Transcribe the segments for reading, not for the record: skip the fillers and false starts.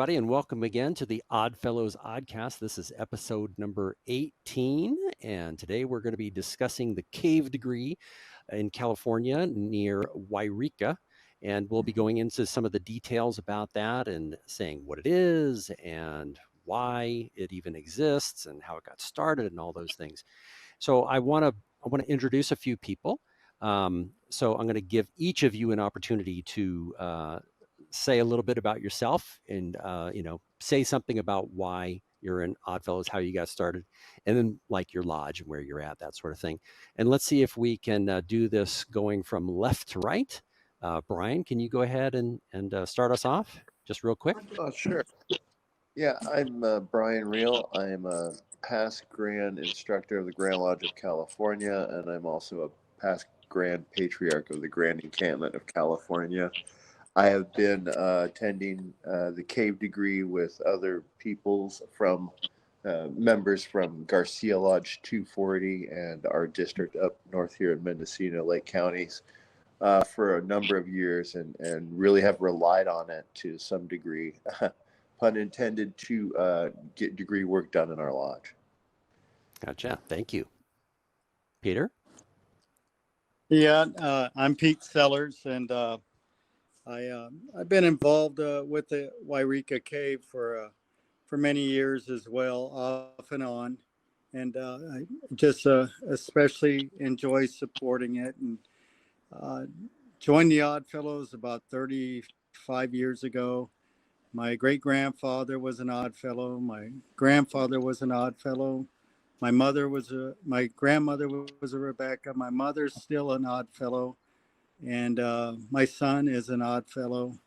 everybody, and welcome again to the Odd Fellows Oddcast. This is episode number 18, and today we're going to be discussing the cave degree in California near Wairika, and we'll be going into some of the details about that and saying what it is and why it even exists and how it got started and all those things. So I want to introduce a few people. So I'm going to give each of you an opportunity to say a little bit about yourself and say something about why you're in Oddfellows, how you got started, and then like your lodge and where you're at, that sort of thing. And let's see if we can do this going from left to right. Brian, can you go ahead and start us off just real quick? Sure. Yeah, I'm Brian Reel. I'm a past Grand Instructor of the Grand Lodge of California, and I'm also a past Grand Patriarch of the Grand Encampment of California. I have been attending the cave degree with other peoples from members from Garcia Lodge 240 and our district up north here in Mendocino Lake counties for a number of years, and really have relied on it to some degree, pun intended, to get degree work done in our lodge. Gotcha. Thank you. Peter? Yeah, I'm Pete Sellers, and I've been involved with the Wairika Cave for many years as well, off and on, and I just especially enjoy supporting it. And joined the Odd Fellows about 35 years ago. My great grandfather was an Odd Fellow. My grandfather was an Odd Fellow. My grandmother was a Rebecca. My mother's still an Odd Fellow. And my son is an Odd Fellow.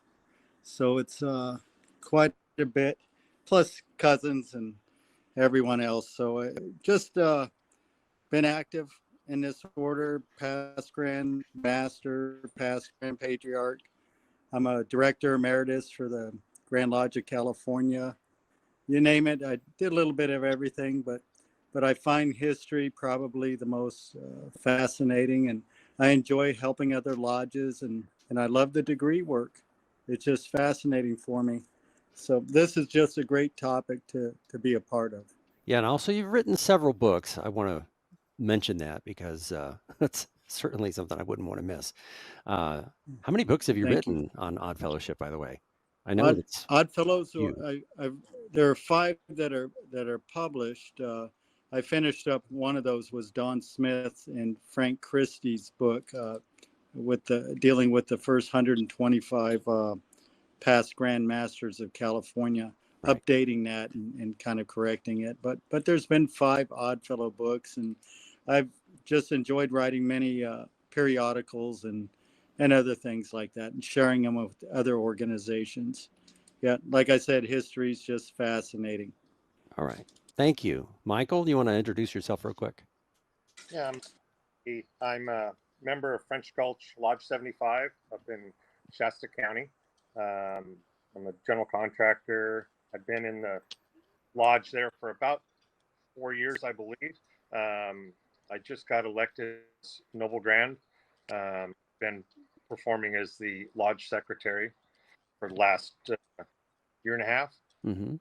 So it's quite a bit, plus cousins and everyone else. So just been active in this order, past Grand Master, past Grand Patriarch. I'm a Director Emeritus for the Grand Lodge of California. You name it, I did a little bit of everything, but I find history probably the most fascinating, and I enjoy helping other lodges, and I love the degree work. It's just fascinating for me. So this is just a great topic to be a part of. Yeah, and also you've written several books. I want to mention that because that's certainly something I wouldn't want to miss. How many books have you written on Odd Fellowship, by the way? I know it's Odd Fellows. There are 5 that are published. I finished up one of those was Don Smith and Frank Christie's book with dealing with the first 125 past Grand Masters of California, right. Updating that and kind of correcting it. But there's been 5 Oddfellow books, and I've just enjoyed writing many periodicals and other things like that, and sharing them with other organizations. Yeah, like I said, history is just fascinating. All right. Thank you. Michael, do you want to introduce yourself real quick? Yeah, I'm a member of French Gulch Lodge 75 up in Shasta County. I'm a general contractor. I've been in the lodge there for about 4 years, I believe. I just got elected as Noble Grand. Been performing as the lodge secretary for the last year and a half. Mm-hmm.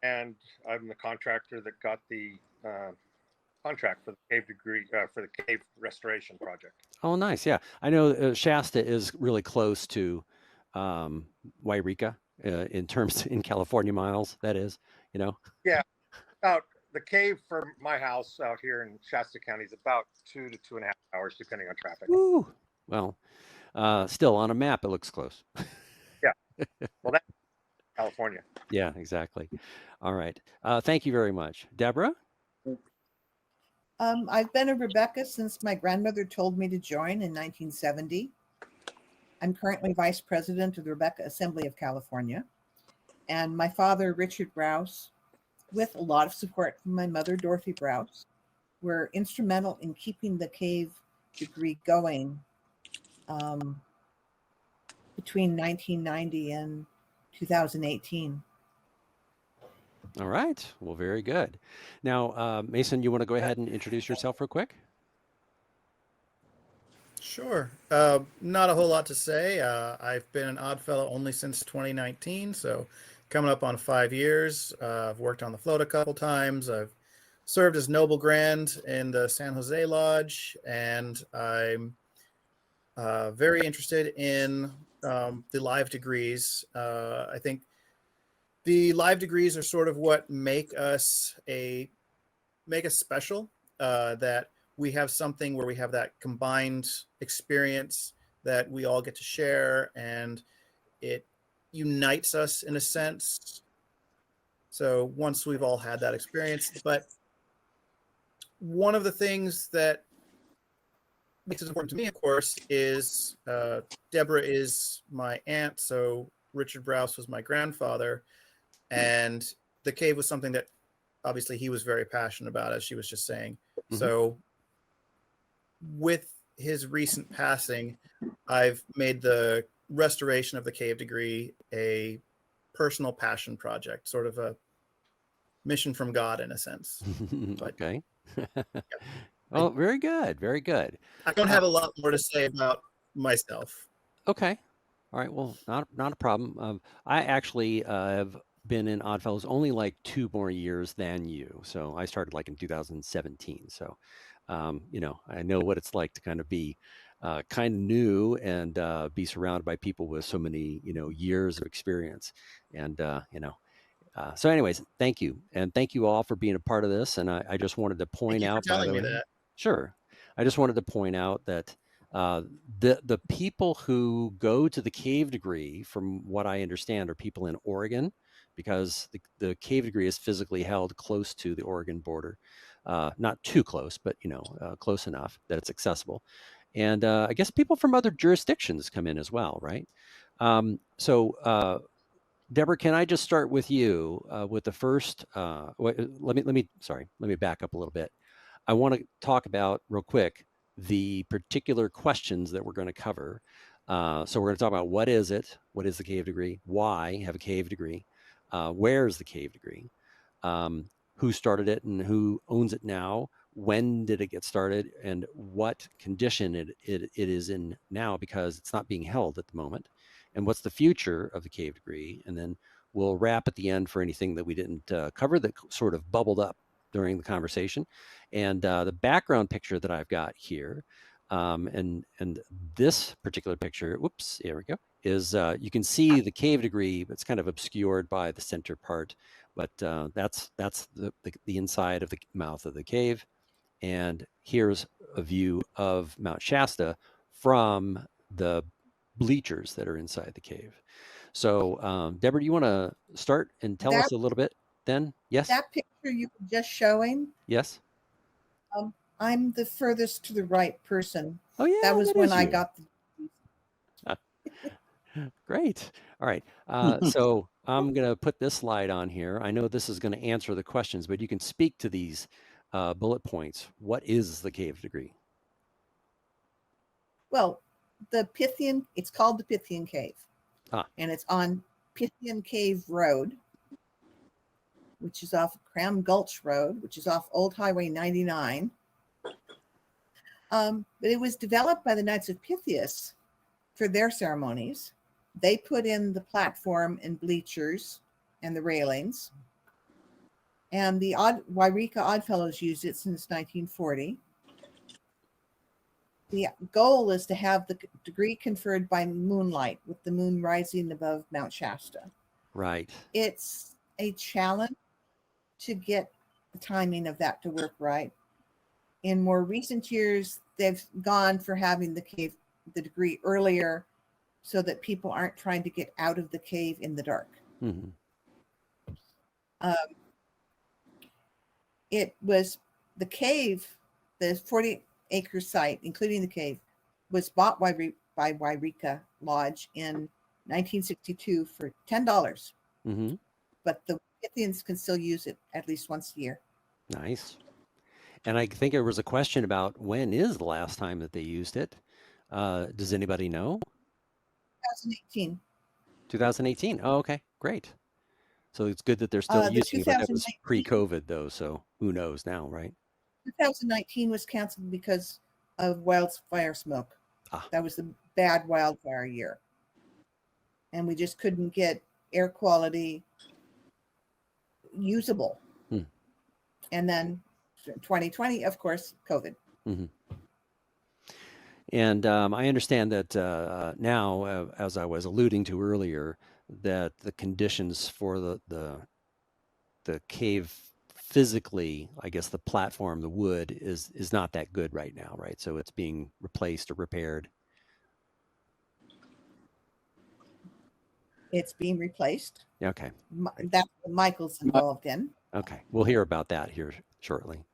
And I'm the contractor that got the contract for the cave degree for the cave restoration project. Oh, nice. Yeah, I know Shasta is really close to Wairika in terms in California miles. That is, Yeah, about the cave from my house out here in Shasta County is about 2 to 2.5 hours, depending on traffic. Woo. Well, still on a map, it looks close. Yeah. Well, that's California. Yeah, exactly. All right. Thank you very much. Deborah? I've been a Rebecca since my grandmother told me to join in 1970. I'm currently Vice President of the Rebecca Assembly of California. And my father, Richard Browse, with a lot of support from my mother, Dorothy Browse, were instrumental in keeping the cave degree going between 1990 and 2018. All right. Well, very good. Now, Mason, you want to go ahead and introduce yourself real quick? Sure. Not a whole lot to say. I've been an Oddfellow only since 2019, so coming up on 5 years. I've worked on the float a couple times. I've served as Noble Grand in the San Jose Lodge, and I'm very interested in the live degrees. I think the live degrees are sort of what make us special. That we have something where we have that combined experience that we all get to share, and it unites us in a sense. So once we've all had that experience, but one of the things that makes it important to me, of course, is Deborah is my aunt, so Richard Browse was my grandfather, and the cave was something that obviously he was very passionate about, as she was just saying. Mhm. So with his recent passing, I've made the restoration of the cave degree a personal passion project, sort of a mission from God in a sense. But Okay. Oh, very good. Very good. I don't have a lot more to say about myself. Okay. All right. Well, not a problem. I actually have been in Oddfellows only like 2 more years than you. So I started like in 2017. So, I know what it's like to kind of be kind of new and be surrounded by people with so many, years of experience. And, so anyways, thank you. And thank you all for being a part of this. And I just wanted to Thank point you for out, by telling the me way, that. sure. I just wanted to point out that the people who go to the cave degree, from what I understand, are people in Oregon, because the cave degree is physically held close to the Oregon border, not too close, but close enough that it's accessible. And I guess people from other jurisdictions come in as well, right? So Deborah, can I just start with you with the first? Let me back up a little bit. I want to talk about real quick the particular questions that we're going to cover. So we're going to talk about what is it? What is the cave degree? Why have a cave degree? Where is the cave degree? Who started it and who owns it now? When did it get started? And what condition it is in now, because it's not being held at the moment? And what's the future of the cave degree? And then we'll wrap at the end for anything that we didn't cover that sort of bubbled up during the conversation. And the background picture that I've got here, and this particular picture, whoops, here we go, is you can see the cave degree, but it's kind of obscured by the center part. But that's the inside of the mouth of the cave. And here's a view of Mount Shasta from the bleachers that are inside the cave. So, Deborah, do you want to start and tell us That a little bit then? Yes? that picture you were just showing, Yes? I'm the furthest to the right person. Oh, yeah, That was that when is I you. got the Great. All right. So I'm going to put this slide on here. I know this is going to answer the questions, but you can speak to these bullet points. What is the cave degree? well, the Pythian. It's called the Pythian Cave, Ah. and it's on Pythian Cave Road, which is off Cram Gulch Road, which is off Old Highway 99. But it was developed by the Knights of Pythias for their ceremonies. They put in the platform and bleachers and the railings. And the Wairika Oddfellows used it since 1940. The goal is to have the degree conferred by moonlight, with the moon rising above Mount Shasta. Right. It's a challenge to get the timing of that to work right. In more recent years, they've gone for having the degree earlier, so that people aren't trying to get out of the cave in the dark. Mm-hmm. It was the cave, the 40-acre site, including the cave, was bought by Wairika Lodge in 1962 for $10. Mm-hmm. But the Pythians can still use it at least once a year. Nice. And I think there was a question about when is the last time that they used it. Does anybody know? 2018. 2018. Oh, okay. Great. So it's good that they're still The using it, but that was 2019 pre-COVID though. So who knows now, right? 2019 was canceled because of wildfire smoke. Ah. That was the bad wildfire year. And we just couldn't get air quality, usable. Hmm. And then 2020, of course, COVID. Mm-hmm. And I understand that now, as I was alluding to earlier, that the conditions for the cave physically, I guess the platform, the wood is not that good right now, right? So it's being replaced or repaired. It's being replaced. Okay. That's what Michael's involved in. Okay. We'll hear about that here shortly.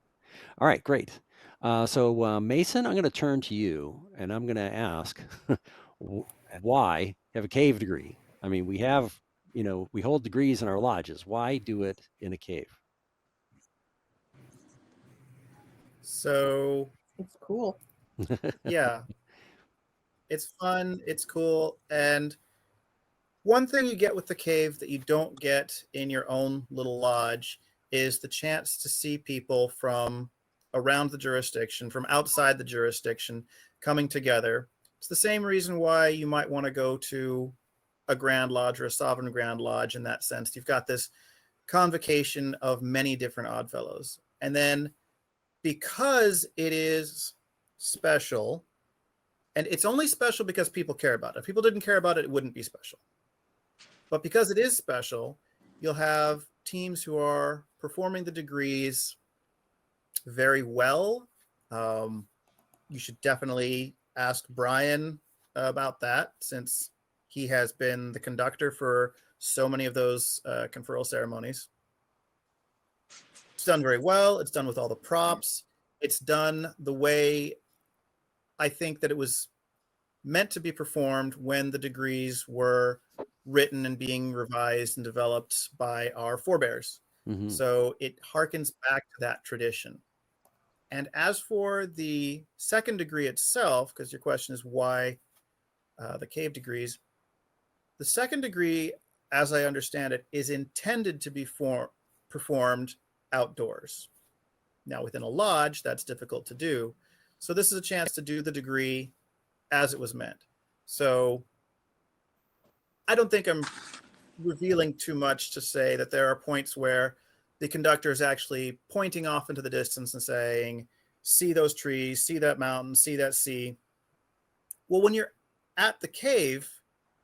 All right, great. So Mason, I'm going to turn to you and I'm going to ask why you have a cave degree? I mean, we have, we hold degrees in our lodges. Why do it in a cave? So It's cool. yeah, it's fun, it's cool, and one thing you get with the cave that you don't get in your own little lodge is the chance to see people from around the jurisdiction, from outside the jurisdiction, coming together. It's the same reason why you might want to go to a Grand Lodge or a Sovereign Grand Lodge in that sense. You've got this convocation of many different oddfellows. And then because it is special, and it's only special because people care about it. If people didn't care about it, it wouldn't be special. But because it is special, you'll have teams who are performing the degrees very well. You should definitely ask Brian about that, since he has been the conductor for so many of those conferral ceremonies. It's done very well. It's done with all the props. It's done the way I think that it was meant to be performed when the degrees were written and being revised and developed by our forebears. Mm-hmm. So it harkens back to that tradition. And as for the second degree itself, because your question is why the cave degrees, the second degree, as I understand it, is intended to be performed outdoors. Now, within a lodge, that's difficult to do. So this is a chance to do the degree as it was meant. So I don't think I'm revealing too much to say that there are points where the conductor is actually pointing off into the distance and saying, see those trees, see that mountain, see that sea. Well, when you're at the cave,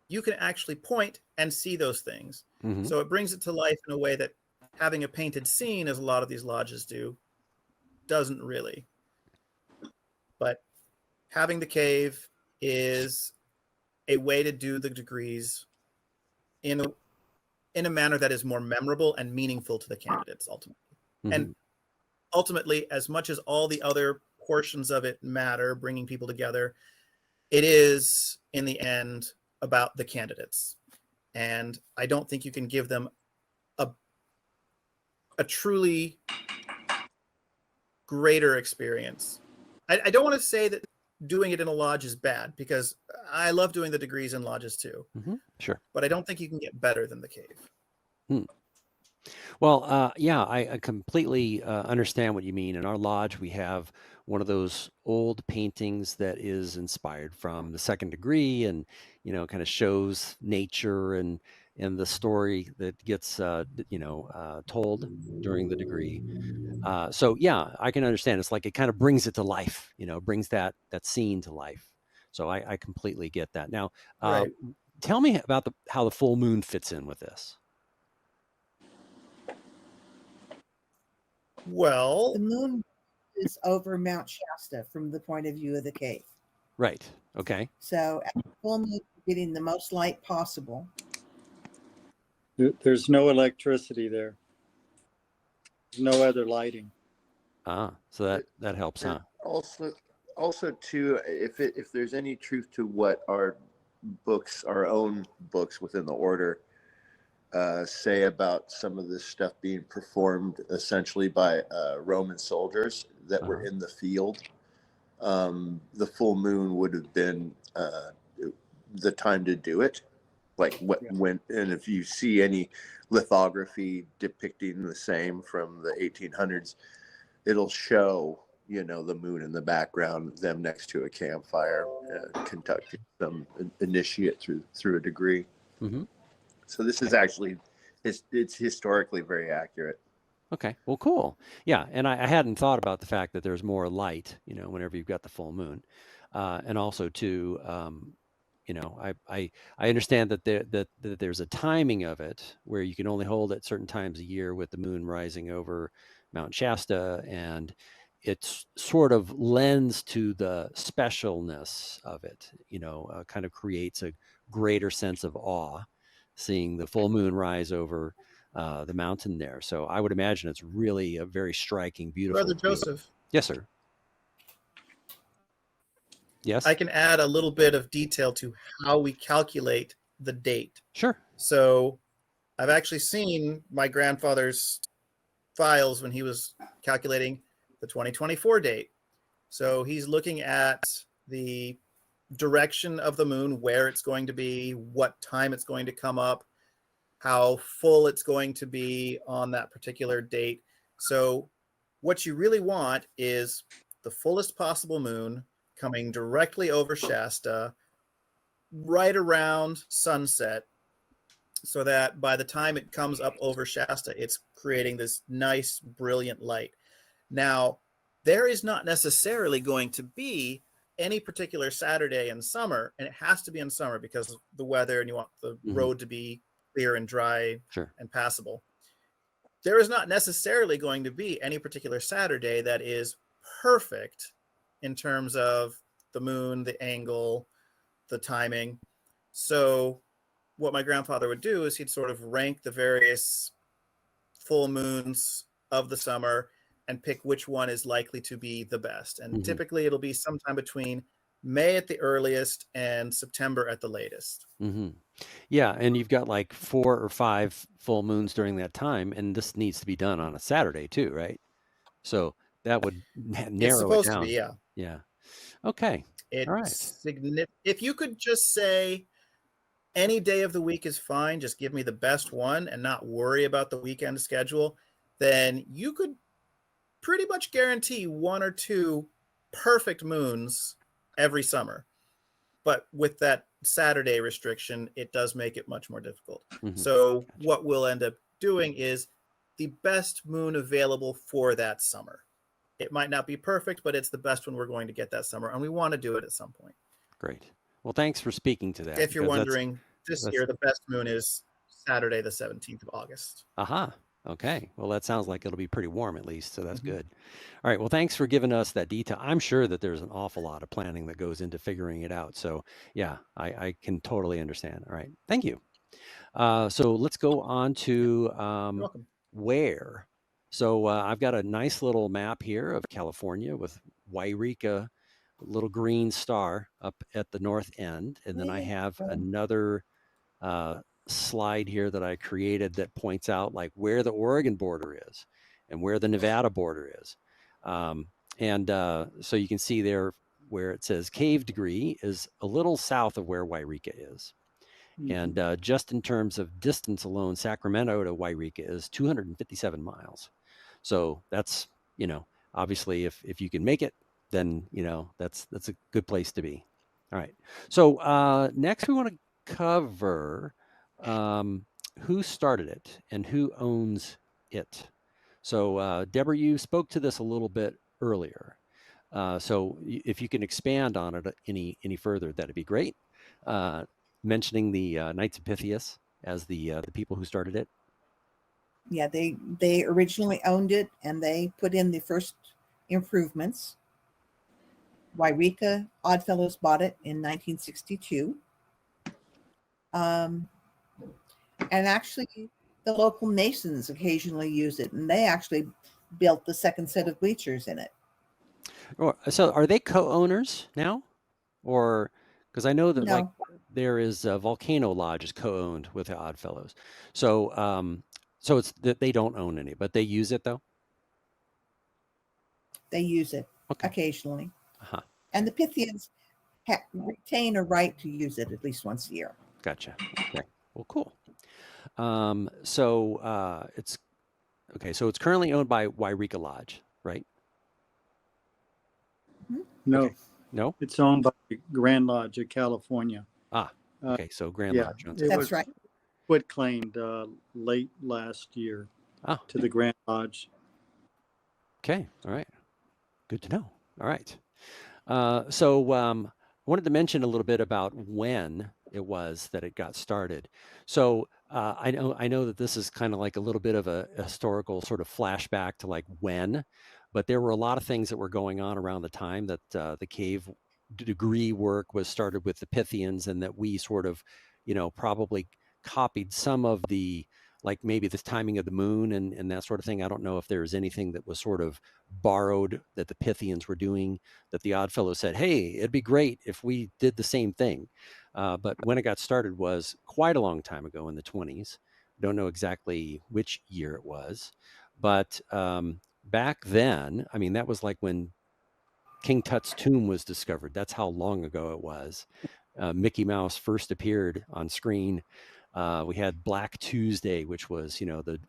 you can actually point and see those things. Mm-hmm. So it brings it to life in a way that having a painted scene, as a lot of these lodges do, doesn't really. But having the cave is a way to do the degrees in a manner that is more memorable and meaningful to the candidates ultimately. Mm-hmm. And ultimately, as much as all the other portions of it matter, bringing people together, it is in the end about the candidates. And I don't think you can give them a truly greater experience. I don't want to say that doing it in a lodge is bad, because I love doing the degrees in lodges too. Mm-hmm. Sure. But I don't think you can get better than the cave. Well, yeah, I completely understand what you mean. In our lodge, we have one of those old paintings that is inspired from the second degree, and kind of shows nature and the story that gets told during the degree. So yeah, I can understand. It's like it kind of brings it to life. Brings that scene to life. So I completely get that. Now, Right. tell me about how the full moon fits in with this. Well, The moon is over Mount Shasta from the point of view of the cave. Right. Okay. So at the full moon, you're getting the most light possible. There's no electricity there. There's no other lighting. So that helps, huh? Also too, if there's any truth to what our own books within the order say about some of this stuff being performed essentially by Roman soldiers that were in the field, the full moon would have been the time to do it. Like when, and if you see any lithography depicting the same from the 1800s, it'll show, the moon in the background, them next to a campfire, conducting some initiate through a degree. Mm-hmm. So this is actually, it's historically very accurate. Okay. Well, cool. Yeah. And I hadn't thought about the fact that there's more light, whenever you've got the full moon. And also too, I understand that that there's a timing of it where you can only hold it certain times a year with the moon rising over Mount Shasta, and it sort of lends to the specialness of it, kind of creates a greater sense of awe seeing the full moon rise over the mountain there. So I would imagine it's really a very striking, beautiful Brother view. Joseph, Yes, sir. Yes. I can add a little bit of detail to how we calculate the date. Sure. So I've actually seen my grandfather's files when he was calculating the 2024 date. So he's looking at the direction of the moon, where it's going to be, what time it's going to come up, how full it's going to be on that particular date. So what you really want is the fullest possible moon coming directly over Shasta right around sunset, so that by the time it comes up over Shasta, it's creating this nice, brilliant light. Now, there is not necessarily going to be any particular Saturday in summer, and it has to be in summer because of the weather, and you want the road to be clear and dry and passable. There is not necessarily going to be any particular Saturday that is perfect in terms of the moon, the angle, the timing. So what my grandfather would do is he'd sort of rank the various full moons of the summer and pick which one is likely to be the best. And typically it'll be sometime between May at the earliest and September at the latest. Yeah, and you've got like 4 or 5 full moons during that time, and this needs to be done on a Saturday too, right? So that would narrow It's supposed it down. to be, yeah. Yeah. Okay. It's all right. significant. If you could just say any day of the week is fine, just give me the best one and not worry about the weekend schedule, then you could pretty much guarantee 1 or 2 perfect moons every summer. But with that Saturday restriction, it does make it much more difficult. So what we'll end up doing is the best moon available for that summer. It might not be perfect, but it's the best one we're going to get that summer, and we want to do it at some point. Great. Well, thanks for speaking to that. If you're wondering, this year the best moon is Saturday, the 17th of August. Aha. Okay. Well, that sounds like it'll be pretty warm at least, so that's good. All right. Well, thanks for giving us that detail. I'm sure that there's an awful lot of planning that goes into figuring it out. So yeah, I can totally understand. All right. Thank you. So let's go on to where. So I've got a nice little map here of California with Wairika, little green star up at the north end. And then I have another slide here that I created that points out like where the Oregon border is and where the Nevada border is. So you can see there where it says Cave Degree is a little south of where Wairika is. And just in terms of distance alone, Sacramento to Wairika is 257 miles. So that's, obviously if you can make it, then, that's a good place to be. All right. So next we want to cover who started it and who owns it. So Deborah, you spoke to this a little bit earlier. So if you can expand on it any further, that'd be great. Mentioning the Knights of Pythias as the people who started it. Yeah, they originally owned it, and they put in the first improvements. Wairika Oddfellows bought it in 1962. And actually, the local Masons occasionally use it, and they actually built the second set of bleachers in it. So are they co-owners now? Or because I know that No. like there is a Volcano Lodge is co-owned with the Oddfellows. So so it's that they don't own any, but they use it though? They use it occasionally. And the Pythians retain a right to use it at least once a year. Gotcha. Okay. Well, cool. So it's okay. So it's currently owned by Wairika Lodge, right? No. Okay. No? It's owned by Grand Lodge of California. Okay. So Grand Lodge owns That's right. quit claimed late last year Ah, to the Grand Lodge. okay. All right. Good to know. All right. So I wanted to mention a little bit about when it was that it got started. So I know that this is kind of like a little bit of a historical sort of flashback to like when, but there were a lot of things that were going on around the time that the cave degree work was started with the Pythians, and that we sort of, probably copied some of the, like maybe the timing of the moon and that sort of thing. I don't know if there's anything that was sort of borrowed that the Pythians were doing that the Oddfellows said, hey, it'd be great if we did the same thing. But when it got started was quite a long time ago in the 20s. Don't know exactly which year it was. But back then, I mean, that was like when King Tut's tomb was discovered. That's how long ago it was. Mickey Mouse first appeared on screen. We had Black Tuesday, which was, the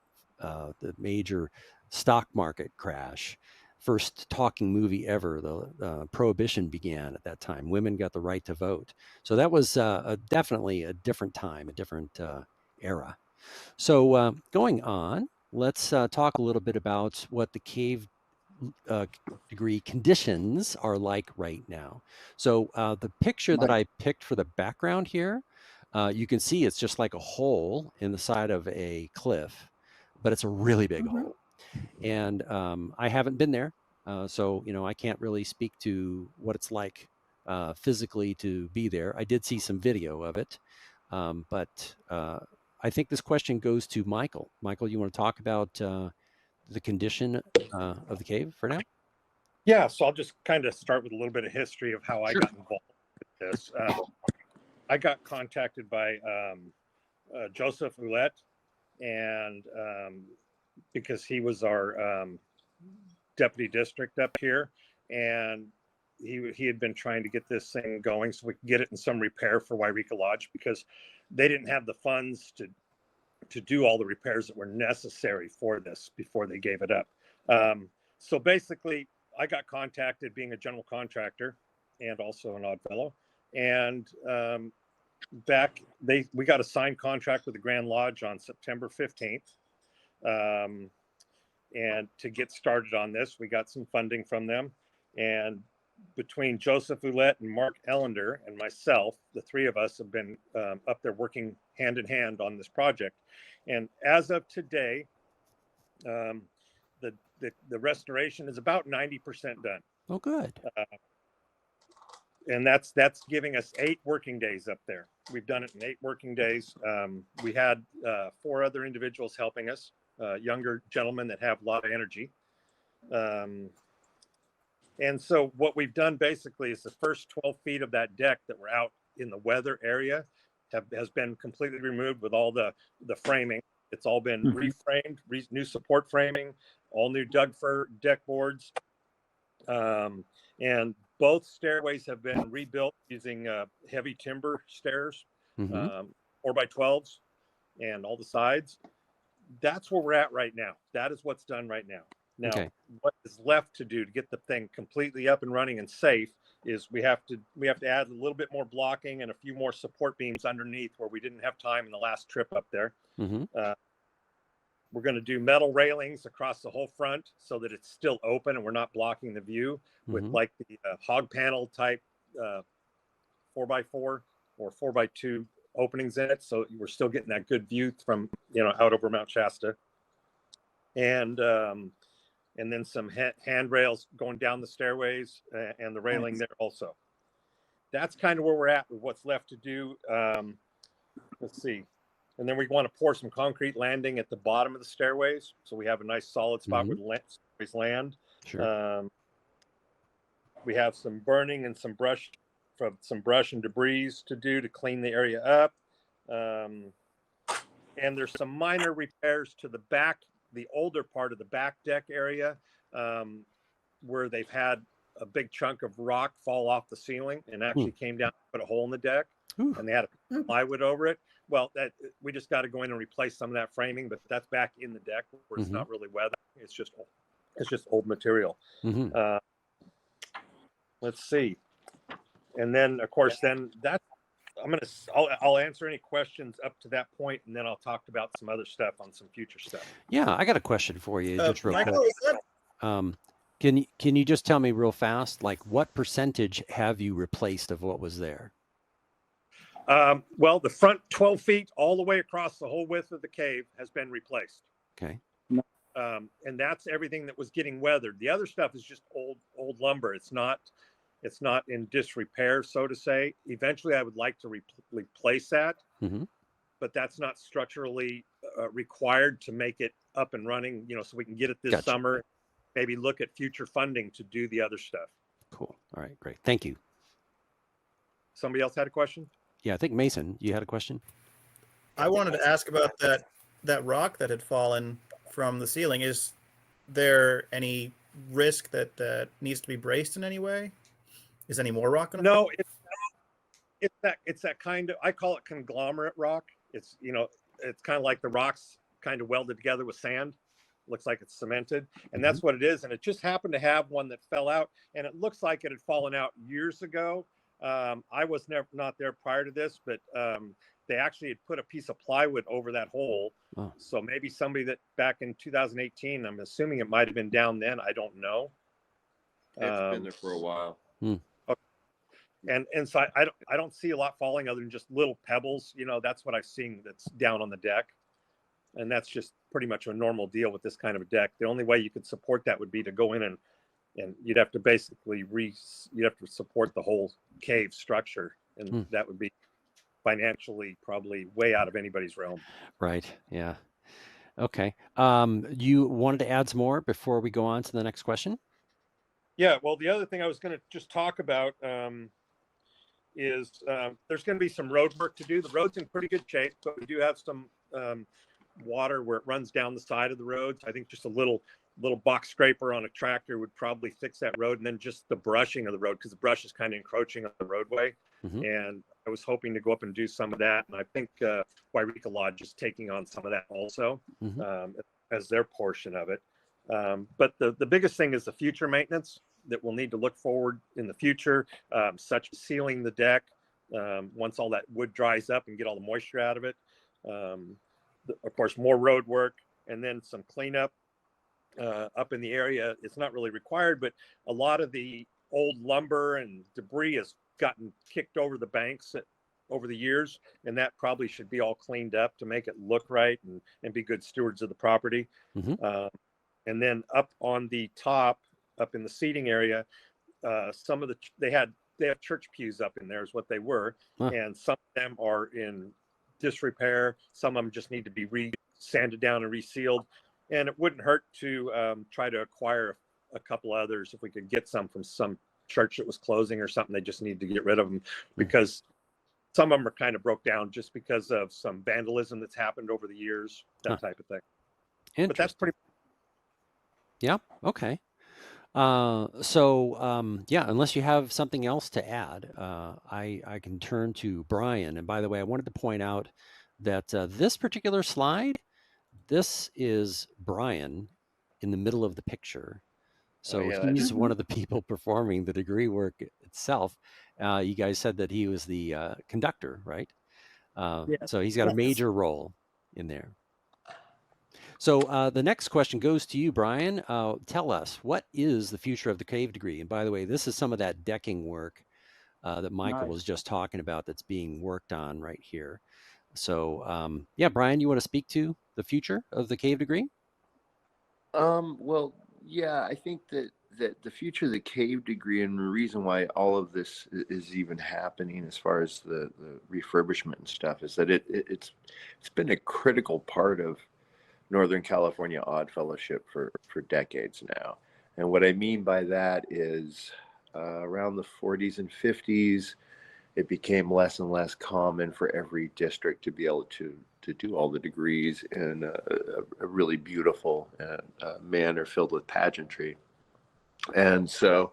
major stock market crash. First talking movie ever. The Prohibition began at that time. Women got the right to vote. So that was definitely a different time, a different era. So going on, let's talk a little bit about what the cave degree conditions are like right now. So the picture that Mike, I picked for the background here, you can see it's just like a hole in the side of a cliff, but it's a really big Mm-hmm. hole. And I haven't been there, so I can't really speak to what it's like physically to be there. I did see some video of it, but I think this question goes to Michael. Michael, you want to talk about the condition of the cave for now? Yeah, so I'll just kind of start with a little bit of history of how I Sure. got involved with this. I got contacted by Joseph Ouellette, and because he was our deputy district up here, and he had been trying to get this thing going so we could get it in some repair for Wairika Lodge, because they didn't have the funds to do all the repairs that were necessary for this before they gave it up. So basically, I got contacted being a general contractor and also an odd fellow. And we got a signed contract with the Grand Lodge on September 15th. And to get started on this, we got some funding from them. And between Joseph Ouellette and Mark Ellender and myself, the three of us have been up there working hand in hand on this project. And as of today, the restoration is about 90% done. Oh, good. And that's giving us 8 working days up there. We've done it in 8 working days. We had 4 other individuals helping us, younger gentlemen that have a lot of energy. And so what we've done basically is the first 12 feet of that deck that were out in the weather area has been completely removed with all the framing. It's all been reframed, new support framing, all new Doug-fir deck boards. And both stairways have been rebuilt using heavy timber stairs, 4x12s, and all the sides. That's where we're at right now. That is what's done right now. Now, Okay. what is left to do to get the thing completely up and running and safe is we have to add a little bit more blocking and a few more support beams underneath where we didn't have time in the last trip up there. We're going to do metal railings across the whole front so that it's still open and we're not blocking the view with like the hog panel type 4x4 or 4x2 openings in it. So we're still getting that good view from, out over Mount Shasta. And then some handrails going down the stairways and the railing there also. That's kind of where we're at with what's left to do. Let's see. And then we want to pour some concrete landing at the bottom of the stairways, so we have a nice solid spot where the stairways land. Sure. We have some burning and some brush and debris to do to clean the area up. And there's some minor repairs to the back, the older part of the back deck area, where they've had a big chunk of rock fall off the ceiling and actually came down and put a hole in the deck. And they had a plywood over it. Well, we just got to go in and replace some of that framing, but that's back in the deck where it's not really weathered. It's just old material. Let's see. And then, of course, then I'll answer any questions up to that point, and then I'll talk about some other stuff on some future stuff. Yeah, I got a question for you, just real Michael, quick. is that Can you just tell me real fast, like what percentage have you replaced of what was there? Well, the front 12 feet all the way across the whole width of the cave has been replaced. Okay. And that's everything that was getting weathered. The other stuff is just old lumber. It's not in disrepair, so to say. Eventually, I would like to replace that, but that's not structurally required to make it up and running. So we can get it this summer. Maybe look at future funding to do the other stuff. Cool. All right, great. Thank you. Somebody else had a question? Yeah, I think Mason, you had a question. I wanted to ask about that rock that had fallen from the ceiling. Is there any risk that needs to be braced in any way? Is any more rock going to No, it's that kind of, I call it conglomerate rock. It's it's kind of like the rocks kind of welded together with sand. Looks like it's cemented, and that's what it is. And it just happened to have one that fell out, and it looks like it had fallen out years ago. I was not there prior to this, but they actually had put a piece of plywood over that hole. Oh. So maybe somebody that back in 2018, I'm assuming it might have been down then. I don't know. It's been there for a while. And so I don't see a lot falling other than just little pebbles. That's what I've seen that's down on the deck. And that's just pretty much a normal deal with this kind of a deck. The only way you could support that would be to go in and you'd have to basically you'd have to support the whole cave structure. And that would be financially probably way out of anybody's realm. Right. Yeah. Okay. You wanted to add some more before we go on to the next question? Yeah. Well, the other thing I was going to just talk about is there's going to be some road work to do. The road's in pretty good shape, but we do have some water where it runs down the side of the road. I think just a little box scraper on a tractor would probably fix that road, and then just the brushing of the road, because the brush is kind of encroaching on the roadway. And I was hoping to go up and do some of that, and I think Wairika Lodge is taking on some of that also as their portion of it. But the biggest thing is the future maintenance that we'll need to look forward in the future, such as sealing the deck once all that wood dries up and get all the moisture out of it. Of course, more road work, and then some cleanup up in the area. It's not really required, but a lot of the old lumber and debris has gotten kicked over the banks over the years, and that probably should be all cleaned up to make it look right and be good stewards of the property. And then up on the top, up in the seating area, some of they have church pews up in there is what they were, and some of them are in disrepair. Some of them just need to be sanded down and resealed. And it wouldn't hurt to try to acquire a couple others if we could get some from some church that was closing or something. They just need to get rid of them because some of them are kind of broke down just because of some vandalism that's happened over the years, that type of thing. But that's pretty. Yeah. Okay. Yeah, unless you have something else to add, I can turn to Brian. And by the way, I wanted to point out that this particular slide, this is Brian in the middle of the picture. So he's one of the people performing the degree work itself. You guys said that he was the conductor, right? So he's got a major role in there. So the next question goes to you, Brian. Tell us, what is the future of the cave degree? And by the way, this is some of that decking work that Michael was just talking about that's being worked on right here. So yeah, Brian, you want to speak to the future of the cave degree? Well, yeah, I think that the future of the cave degree, and the reason why all of this is even happening as far as the refurbishment and stuff, is that it's been a critical part of Northern California Odd Fellowship for decades now. And what I mean by that is around the 40s and 50s, it became less and less common for every district to be able to do all the degrees in a really beautiful manner filled with pageantry. And so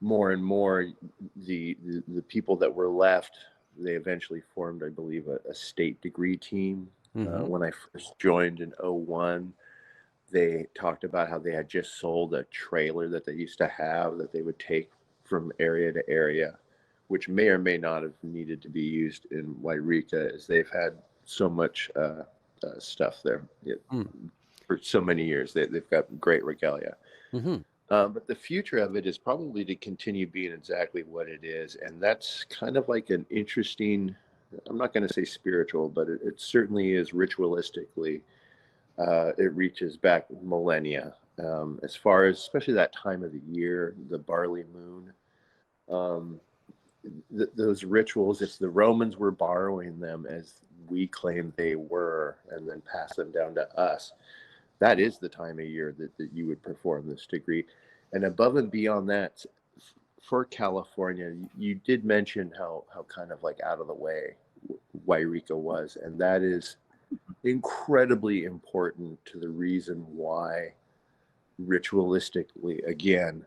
more and more, the people that were left, they eventually formed, I believe, a state degree team. When I first joined in 2001, they talked about how they had just sold a trailer that they used to have that they would take from area to area which may or may not have needed to be used in Wairika, as they've had so much stuff there for so many years. They've got great regalia. Mm-hmm. But the future of it is probably to continue being exactly what it is. And that's kind of like an interesting, I'm not going to say spiritual, but it certainly is ritualistically. It reaches back millennia. As far as, especially that time of the year, the barley moon, those rituals, if the Romans were borrowing them as we claim they were and then pass them down to us, that is the time of year that you would perform this degree. And above and beyond that, for California, you did mention how kind of like out of the way Wairika was, and that is incredibly important to the reason why ritualistically, again,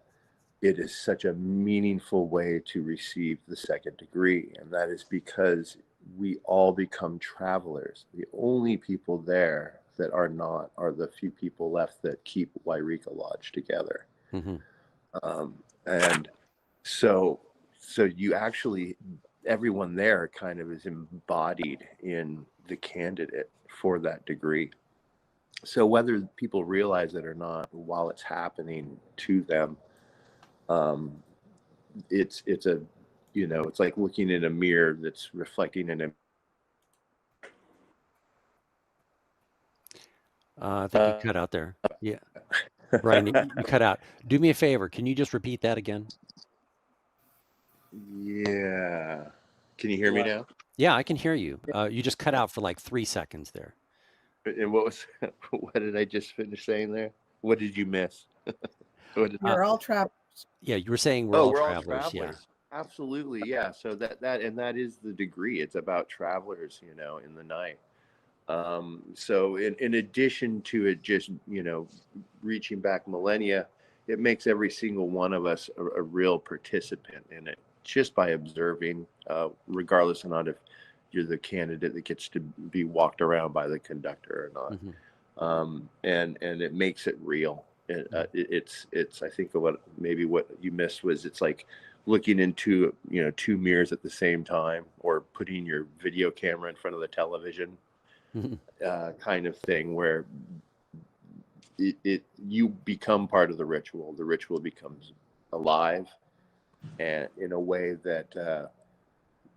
it is such a meaningful way to receive the second degree. And that is because we all become travelers. The only people there that are not are the few people left that keep Wairika Lodge together. Mm-hmm. And so you actually, everyone there kind of is embodied in the candidate for that degree. So whether people realize it or not, while it's happening to them, it's a, you know, it's like looking in a mirror that's reflecting in a. I think you cut out there. Yeah, Brian, you cut out. Do me a favor. Can you just repeat that again? Yeah. Can you hear me now? Yeah, I can hear you. You just cut out for like 3 seconds there. And what was what did I just finish saying there? What did you miss? We're all travelers. Yeah, you were saying we're all we're travelers. all travelers. Yeah. Absolutely, yeah. So that is the degree. It's about travelers, you know, in the night. So in addition to it just, you know, reaching back millennia, it makes every single one of us a real participant in it, just by observing, regardless of not if you're the candidate that gets to be walked around by the conductor or not. Mm-hmm. And it makes it real. It's I think what you missed was, it's like looking into, you know, two mirrors at the same time, or putting your video camera in front of the television, kind of thing, where you become part of the ritual. The ritual becomes alive, and in a way that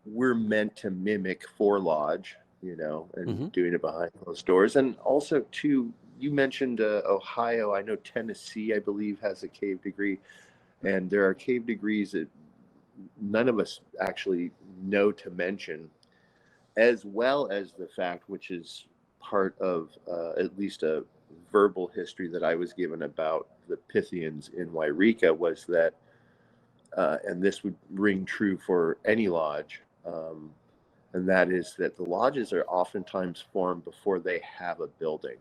we're meant to mimic for Lodge, you know, and doing it behind closed doors. And also, too, you mentioned Ohio. I know Tennessee, I believe, has a cave degree, and there are cave degrees that none of us actually know to mention, as well as the fact, which is part of at least a verbal history that I was given about the Pythians in Wairika, was that, and this would ring true for any lodge, and that is that the lodges are oftentimes formed before they have a building.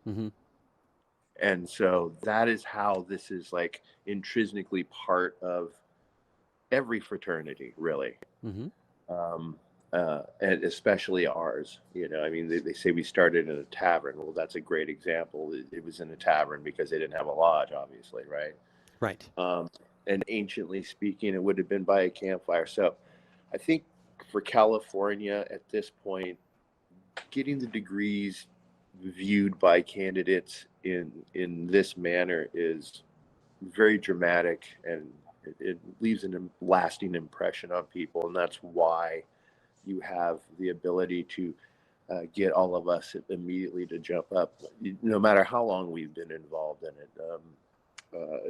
Mm-hmm. And so that is how this is like intrinsically part of every fraternity, really. Mm-hmm. And especially ours, you know, I mean, they say we started in a tavern. Well, that's a great example. It was in a tavern because they didn't have a lodge, obviously, right? Right. And anciently speaking, it would have been by a campfire. So I think for California at this point, getting the degrees viewed by candidates in this manner is very dramatic, and it leaves a lasting impression on people. And that's why you have the ability to get all of us immediately to jump up, no matter how long we've been involved in it.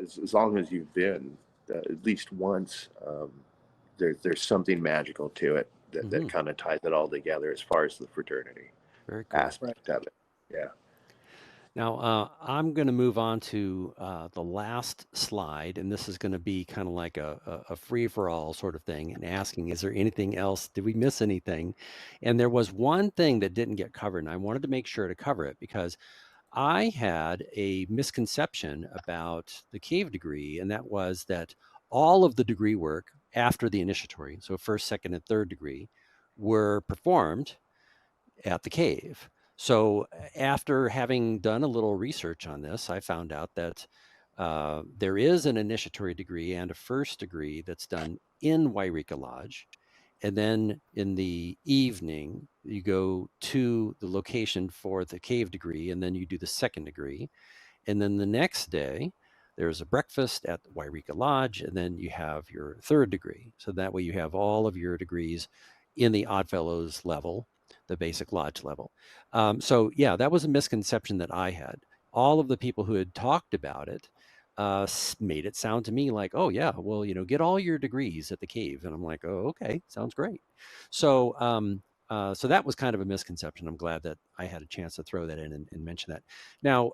As long as you've been at least once, there's something magical to it that kind of ties it all together as far as the fraternity aspect of it. Yeah. Now, I'm going to move on to the last slide, and this is going to be kind of like a free-for-all sort of thing, and asking, is there anything else? Did we miss anything? And there was one thing that didn't get covered, and I wanted to make sure to cover it, because I had a misconception about the cave degree, and that was that all of the degree work after the initiatory, so first, second, and third degree, were performed at the cave. So after having done a little research on this, I found out that there is an initiatory degree and a first degree that's done in Wairika Lodge. And then in the evening, you go to the location for the cave degree, and then you do the second degree. And then the next day, there's a breakfast at the Wairika Lodge, and then you have your third degree. So that way you have all of your degrees in the Oddfellows level, the basic lodge level. So yeah, that was a misconception that I had. All of the people who had talked about it made it sound to me like, oh yeah, well, get all your degrees at the cave. And I'm like, oh, okay, sounds great. So so that was kind of a misconception. I'm glad that I had a chance to throw that in and mention that. Now,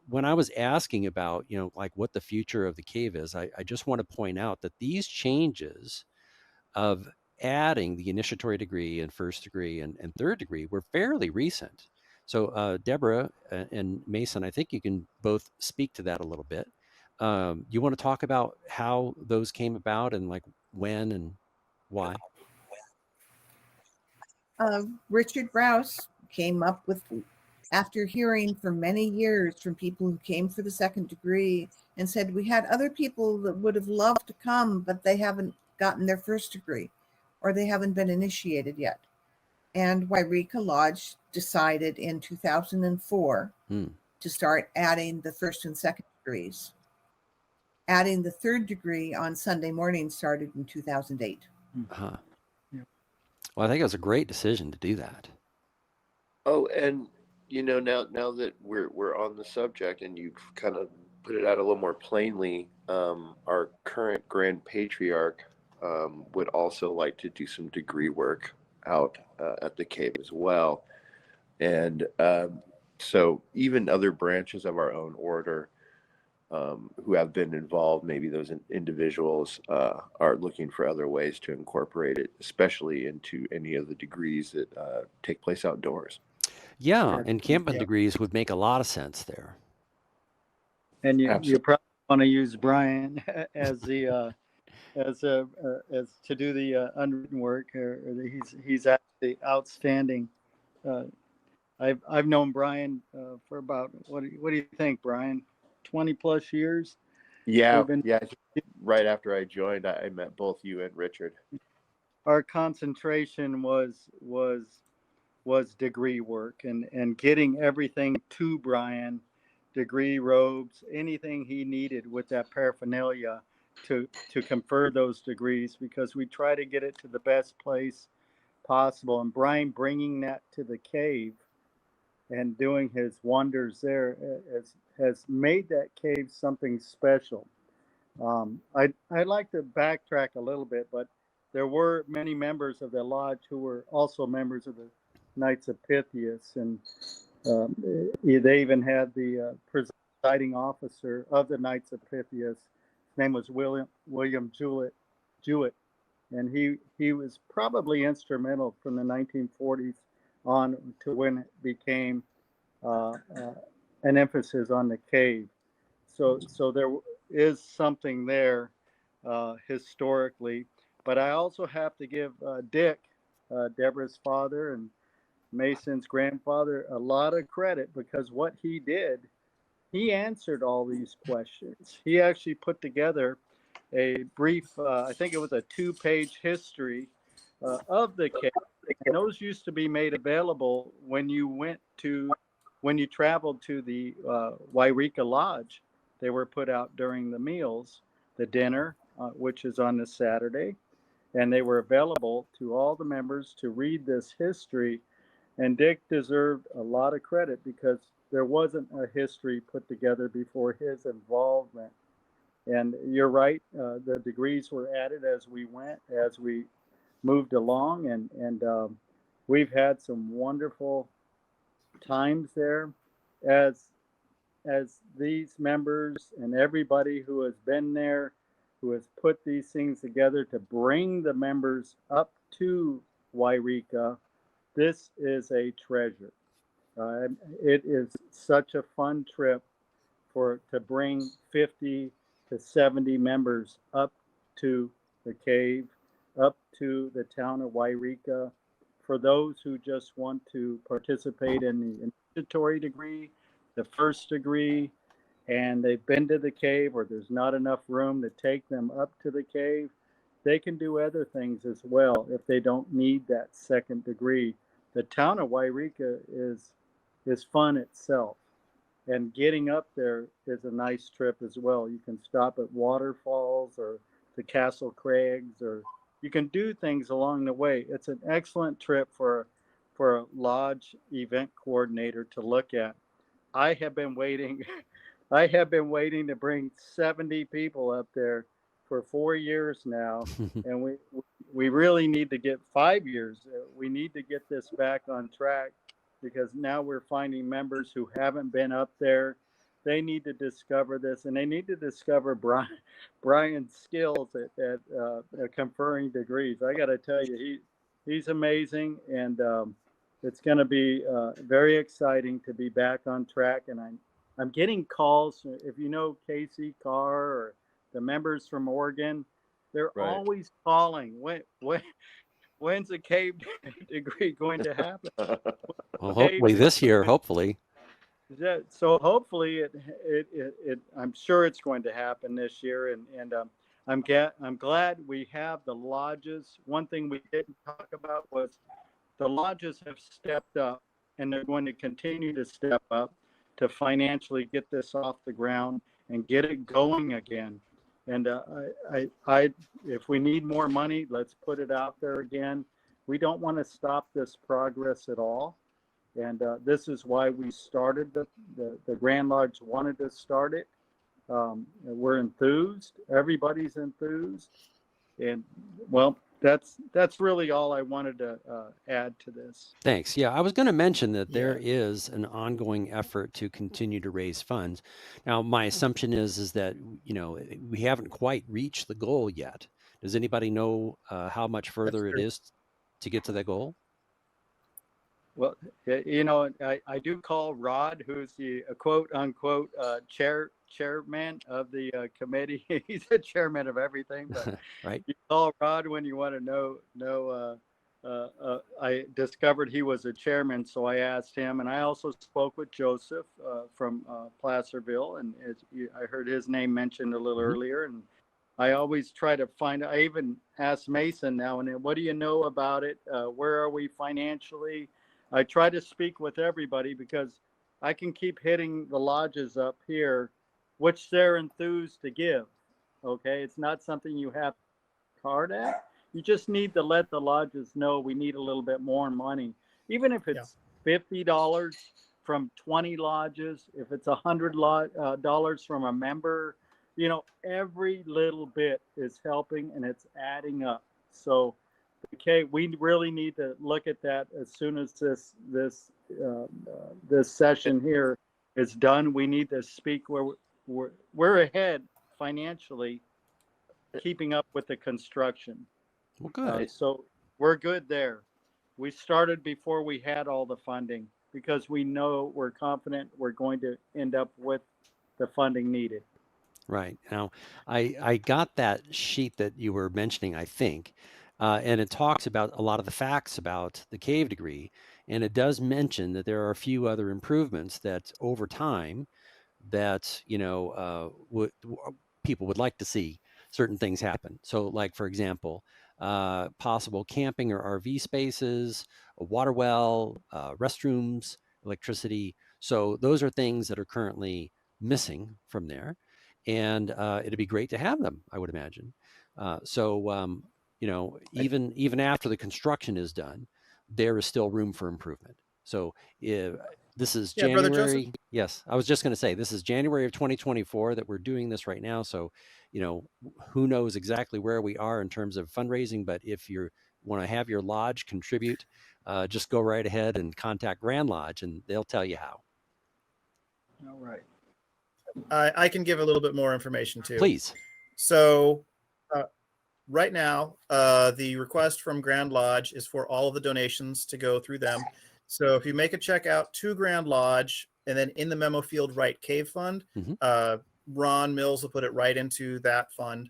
when I was asking about, like what the future of the cave is, I just want to point out that these changes of adding the initiatory degree and first degree and third degree were fairly recent. So, Deborah and Mason, I think you can both speak to that a little bit. You want to talk about how those came about and like when and why? Richard Rouse came up with, after hearing for many years from people who came for the second degree, and said, we had other people that would have loved to come, but they haven't gotten their first degree or they haven't been initiated yet. And Wairika Lodge decided in 2004 to start adding the first and second degrees. Adding the third degree on Sunday morning started in 2008. Huh. Yeah. Well, I think it was a great decision to do that. Oh, and now that we're on the subject, and you've kind of put it out a little more plainly, our current Grand Patriarch would also like to do some degree work out at the cave as well, and so even other branches of our own order who have been involved, maybe those individuals are looking for other ways to incorporate it, especially into any of the degrees that take place outdoors. Yeah, encampment Yeah. degrees would make a lot of sense there. And you Absolutely. probably want to use Brian as the as to do the unwritten work. He's actually outstanding. I've known Brian for about what do you think, Brian? 20 plus years. Yeah, We've been yeah. Right after I joined, I met both you and Richard. our concentration was degree work and getting everything to Brian, degree robes, anything he needed with that paraphernalia to confer those degrees, because we try to get it to the best place possible. And Brian bringing that to the cave and doing his wonders there has made that cave something special. I'd like to backtrack a little bit, but there were many members of the lodge who were also members of the Knights of Pythias, and they even had the presiding officer of the Knights of Pythias. His name was William Jewett, and he was probably instrumental from the 1940s on to when it became an emphasis on the cave. So there is something there historically, but I also have to give Dick, Deborah's father and Mason's grandfather, a lot of credit, because what he did, he answered all these questions. He actually put together a brief, I think it was a 2-page history of the cave. And those used to be made available when you traveled to the Wairika Lodge. They were put out during the meals, the dinner, which is on this Saturday, and they were available to all the members to read this history. And Dick deserved a lot of credit because there wasn't a history put together before his involvement. And you're right, the degrees were added as we went, as we moved along, and we've had some wonderful times there as these members and everybody who has been there, who has put these things together to bring the members up to Wairika. This is a treasure. It is such a fun trip to bring 50 to 70 members up to the cave, up to the town of Wairika. For those who just want to participate in the initiatory degree, the first degree, and they've been to the cave or there's not enough room to take them up to the cave, they can do other things as well if they don't need that second degree. The town of Wairika is fun itself, and getting up there is a nice trip as well. You can stop at waterfalls or the Castle Craigs, or you can do things along the way. It's an excellent trip for a lodge event coordinator to look at. I have been waiting. I have been waiting to bring 70 people up there for 4 years now, and we really need to get 5 years. We need to get this back on track, because now we're finding members who haven't been up there. They need to discover this, and they need to discover Brian's skills at conferring degrees. I got to tell you, he's amazing, and it's going to be very exciting to be back on track. And I'm getting calls. If you know Casey Carr or the members from Oregon, they're Right. always calling. When's the cave degree going to happen? Well, hopefully this year, hopefully. So hopefully I'm sure it's going to happen this year, and I'm glad we have the lodges. One thing we didn't talk about was the lodges have stepped up, and they're going to continue to step up to financially get this off the ground and get it going again. And if we need more money, let's put it out there again. We don't want to stop this progress at all. And this is why we started the Grand Lodge wanted to start it. We're enthused. Everybody's enthused. And well, that's really all I wanted to add to this. Thanks. Yeah, I was going to mention that there is an ongoing effort to continue to raise funds. Now, my assumption is that, we haven't quite reached the goal yet. Does anybody know how much further it is to get to that goal? Well, I do call Rod, who's the quote unquote chairman of the committee. He's the chairman of everything, but right. You call Rod when you want to know. I discovered he was a chairman, so I asked him, and I also spoke with Joseph from Placerville, and I heard his name mentioned a little earlier, and I always try to find. I even ask Mason now and then, what do you know about it? Where are we financially? I try to speak with everybody, because I can keep hitting the lodges up here, which they're enthused to give. Okay, it's not something you have hard at. You just need to let the lodges know we need a little bit more money, even if it's $50 from 20 lodges, if it's $100 from a member. Every little bit is helping, and it's adding up. So. Okay, we really need to look at that as soon as this session here is done. We need to speak where we're ahead financially, keeping up with the construction. Well, good. So we're good there. We started before we had all the funding, because we're confident we're going to end up with the funding needed. Right. Now, I got that sheet that you were mentioning, I think. And it talks about a lot of the facts about the cave degree. And it does mention that there are a few other improvements that over time that, people would like to see certain things happen. So like, for example, possible camping or RV spaces, a water well, restrooms, electricity. So those are things that are currently missing from there. And it'd be great to have them, I would imagine. Even after the construction is done, there is still room for improvement. So this is January. Yes, I was just going to say, this is January of 2024 that we're doing this right now. So, who knows exactly where we are in terms of fundraising, but if you want to have your lodge contribute, just go right ahead and contact Grand Lodge, and they'll tell you how. All right. I can give a little bit more information too. Please. So right now, the request from Grand Lodge is for all of the donations to go through them. So if you make a check out to Grand Lodge, and then in the memo field write Cave Fund, Ron Mills will put it right into that fund.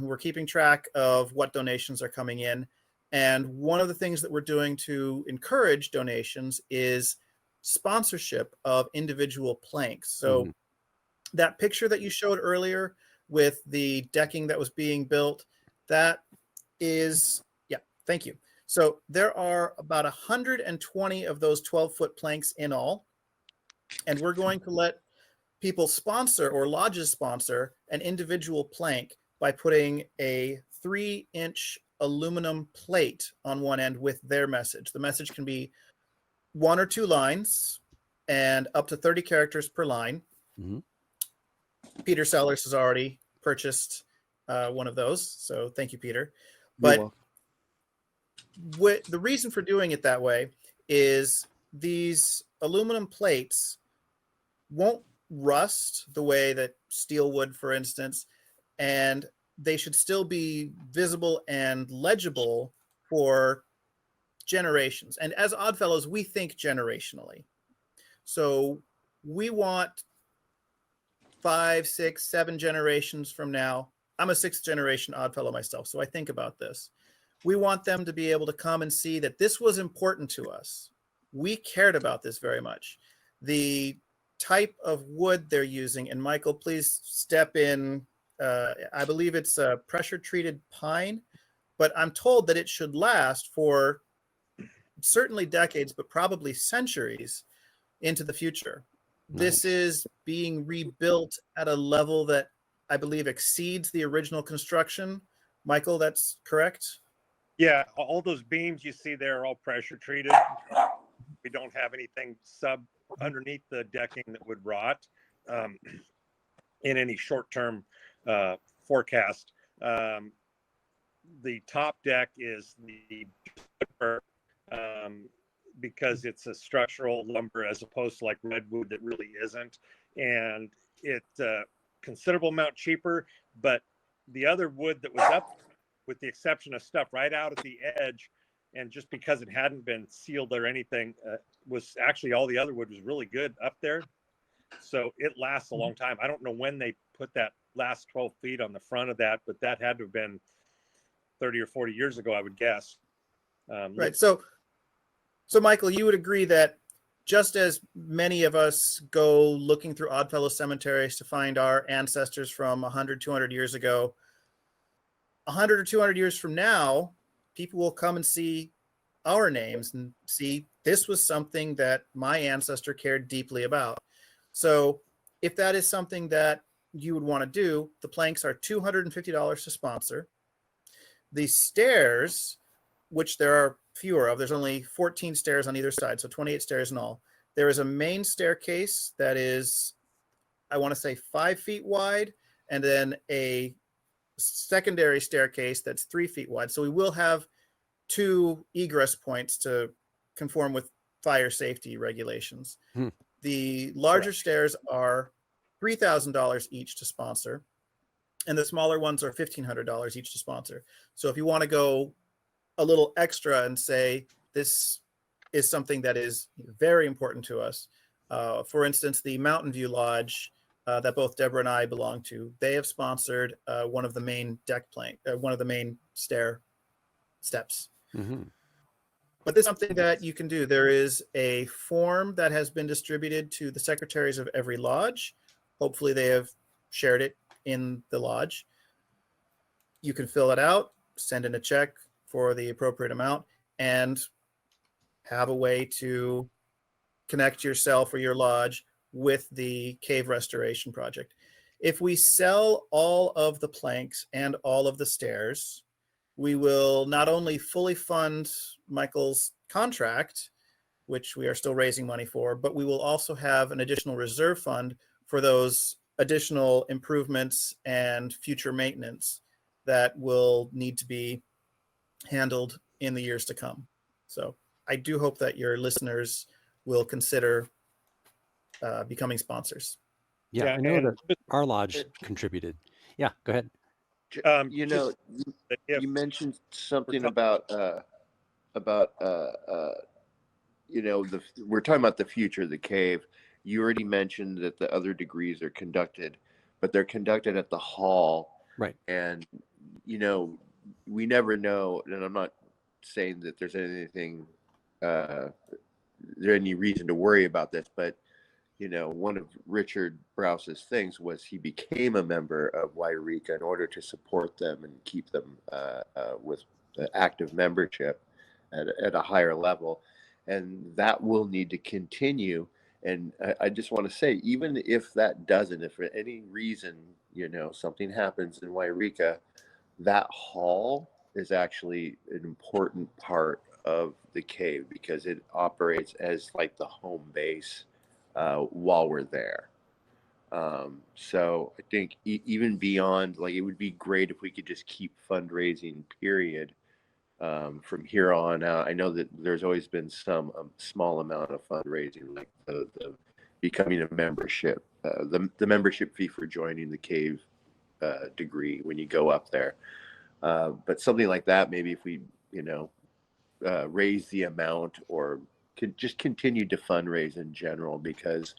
We're keeping track of what donations are coming in. And one of the things that we're doing to encourage donations is sponsorship of individual planks. So that picture that you showed earlier with the decking that was being built, That is, yeah, thank you. So there are about 120 of those 12-foot planks in all. And we're going to let people sponsor, or lodges sponsor, an individual plank by putting a 3-inch aluminum plate on one end with their message. The message can be 1 or 2 lines and up to 30 characters per line. Mhm. Peter Sellers has already purchased one of those, so thank you, Peter. You're But welcome. the reason for doing it that way is these aluminum plates won't rust the way that steel would, for instance, and they should still be visible and legible for generations. And as Oddfellows, we think generationally. So we want 5, 6, 7 generations from now. I'm a 6th generation Oddfellow myself, so I think about this. We want them to be able to come and see that this was important to us. We cared about this very much. The type of wood they're using, and Michael, please step in. I believe it's a pressure treated pine, but I'm told that it should last for certainly decades, but probably centuries into the future. This is being rebuilt at a level that I believe exceeds the original construction. Michael, that's correct? Yeah, all those beams you see there are all pressure treated. We don't have anything underneath the decking that would rot in any short-term forecast. The top deck is the because it's a structural lumber as opposed to like redwood that really isn't, and it's a considerable amount cheaper. But the other wood that was up, with the exception of stuff right out at the edge, and just because it hadn't been sealed or anything, was actually all the other wood was really good up there. So it lasts a long time. I don't know when they put that last 12 feet on the front of that, but that had to have been 30 or 40 years ago, I would guess. Right. So Michael, you would agree that just as many of us go looking through Oddfellow cemeteries to find our ancestors from 100, 200 years ago, 100 or 200 years from now, people will come and see our names and see this was something that my ancestor cared deeply about. So if that is something that you would want to do, the planks are $250 to sponsor. The stairs, which there are fewer of, there's only 14 stairs on either side, so 28 stairs in all. There is a main staircase that is, I want to say, 5 feet wide, and then a secondary staircase that's 3 feet wide. So we will have 2 egress points to conform with fire safety regulations. The larger stairs are $3,000 each to sponsor, and the smaller ones are $1,500 each to sponsor. So if you want to go a little extra and say this is something that is very important to us, for instance, the Mountain View Lodge that both Deborah and I belong to, they have sponsored one of the main one of the main steps. Mm-hmm. But this is something that you can do. There is a form that has been distributed to the secretaries of every lodge. Hopefully they have shared it in the lodge. You can fill it out, send in a check for the appropriate amount, and have a way to connect yourself or your lodge with the cave restoration project. If we sell all of the planks and all of the stairs, we will not only fully fund Michael's contract, which we are still raising money for, but we will also have an additional reserve fund for those additional improvements and future maintenance that will need to be handled in the years to come. So I do hope that your listeners will consider becoming sponsors. Yeah, I know that our lodge contributed. Yeah, go ahead. You know, you mentioned something about you know, we're talking about the future of the cave. You already mentioned that the other degrees are conducted, but they're conducted at the hall. Right. And, you know, we never know, and I'm not saying that there's anything, there's any reason to worry about this, but one of Richard Browse's things was he became a member of Wairika in order to support them and keep them with active membership at a higher level. And that will need to continue. And I just want to say, even if that doesn't, if for any reason, something happens in Wairika, that hall is actually an important part of the cave because it operates as like the home base while we're there. So I think even beyond, like, it would be great if we could just keep fundraising, period, from here on out. I know that there's always been some small amount of fundraising, like the becoming a membership, the membership fee for joining the cave degree when you go up there. But something like that, maybe if we, raise the amount or could just continue to fundraise in general, because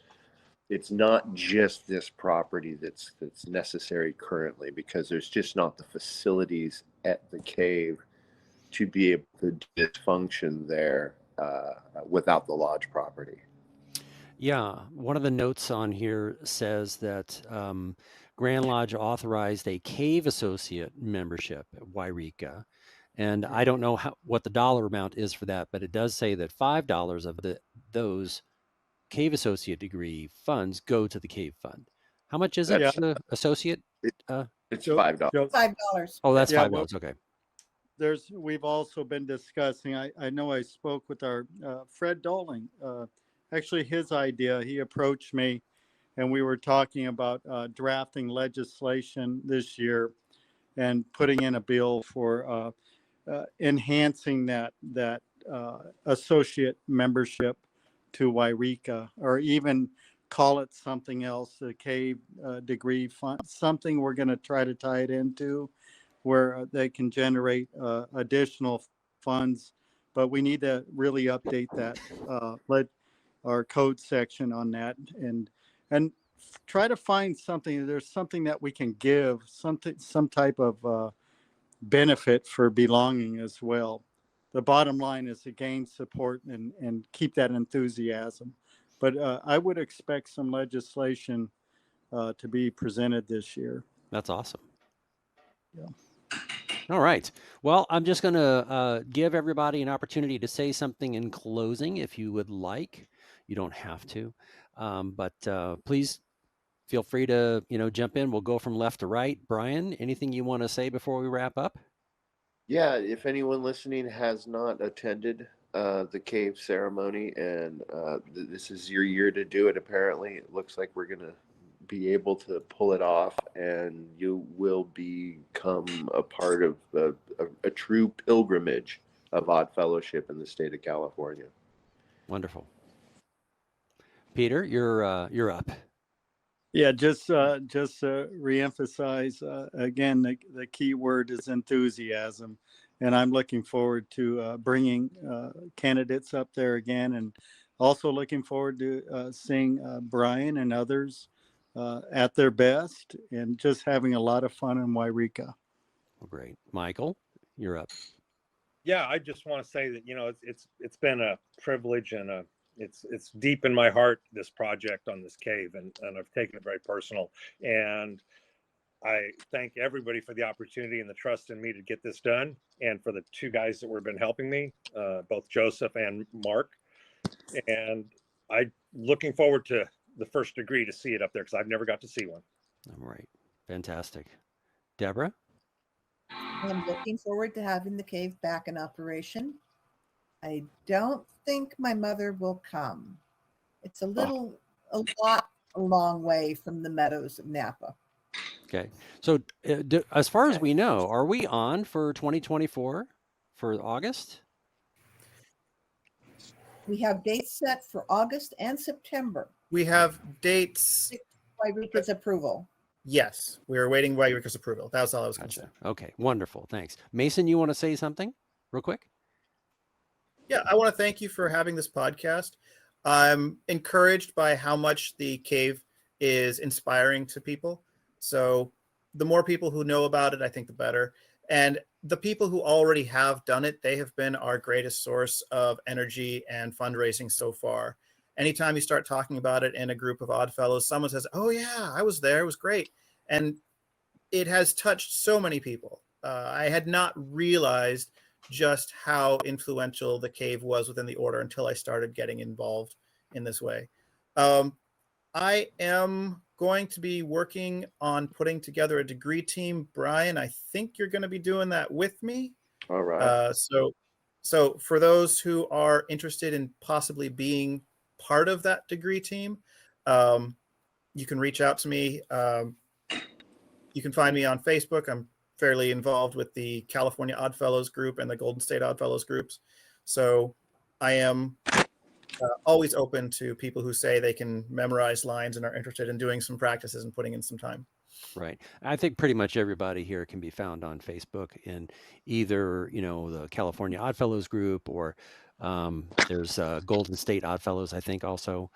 it's not just this property that's necessary currently, because there's just not the facilities at the cave to be able to do this function there without the lodge property. Yeah, one of the notes on here says that Grand Lodge authorized a cave associate membership at Wairika. And I don't know what the dollar amount is for that, but it does say that $5 of those cave associate degree funds go to the cave fund. How much is it Yeah. for the associate? It's Joe- $5. Joe- $5. Oh, that's Yeah, $5. Okay. we've also been discussing, I know I spoke with our Fred Doling, actually his idea. He approached me and we were talking about drafting legislation this year and putting in a bill for enhancing that associate membership to Wairika, or even call it something else, the cave degree fund, something we're going to try to tie it into where they can generate additional funds. But we need to really update that, let our code section on that, and try to find something. There's something that we can give, some type of benefit for belonging as well. The bottom line is to gain support and keep that enthusiasm. But I would expect some legislation to be presented this year. That's awesome. Yeah. All right. Well, I'm just going to give everybody an opportunity to say something in closing if you would like. You don't have to, but please feel free to jump in. We'll go from left to right. Brian, anything you want to say before we wrap up? Yeah, if anyone listening has not attended the cave ceremony, and this is your year to do it, apparently, it looks like we're going to be able to pull it off, and you will become a part of a true pilgrimage of Odd Fellowship in the state of California. Wonderful. Peter, you're up. Yeah, just reemphasize again, the key word is enthusiasm, and I'm looking forward to bringing candidates up there again, and also looking forward to seeing Brian and others at their best, and just having a lot of fun in Wairika. Well, great. Michael, you're up. Yeah, I just want to say that it's been a privilege and it's deep in my heart, this project on this cave, and I've taken it very personal. And I thank everybody for the opportunity and the trust in me to get this done, and for the two guys that have been helping me, both Joseph and Mark. And I'm looking forward to the first degree to see it up there, because I've never got to see one. All right. Fantastic. Deborah? I'm looking forward to having the cave back in operation. I don't think my mother will come. It's a long way from the meadows of Napa. Okay. So as far as we know, are we on for 2024 for August? We have dates set for August and September. We have dates. Wairika's approval. Yes, we are awaiting Wairika's approval. That's all I was going to say. Gotcha. Okay, wonderful. Thanks. Mason, you want to say something real quick? Yeah, I want to thank you for having this podcast. I'm encouraged by how much the cave is inspiring to people. So the more people who know about it, I think the better. And the people who already have done it, they have been our greatest source of energy and fundraising so far. anytime you start talking about it in a group of odd fellows, someone says, "Oh yeah, I was there. It was great." And it has touched so many people. I had not realized just how influential the cave was within the order until I started getting involved in this way. I am going to be working on putting together a degree team. Brian, I think you're going to be doing that with me. All right. So for those who are interested in possibly being part of that degree team, you can reach out to me. You can find me on Facebook. I'm fairly involved with the California Oddfellows group and the Golden State Oddfellows groups. So I am always open to people who say they can memorize lines and are interested in doing some practices and putting in some time. Right. I think pretty much everybody here can be found on Facebook in either, the California Oddfellows group, or there's Golden State Oddfellows, I think, also.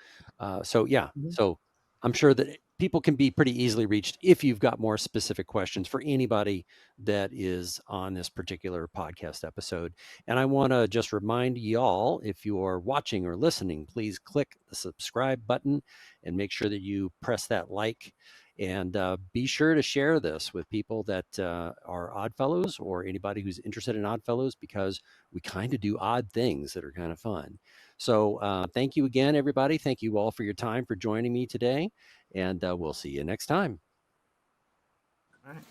So, yeah. So I'm sure that people can be pretty easily reached if you've got more specific questions for anybody that is on this particular podcast episode. And I want to just remind y'all, if you're watching or listening, please click the subscribe button and make sure that you press that like. And be sure to share this with people that are Oddfellows, or anybody who's interested in Oddfellows, because we kind of do odd things that are kind of fun. So thank you again, everybody. Thank you all for your time, for joining me today. And we'll see you next time. All right.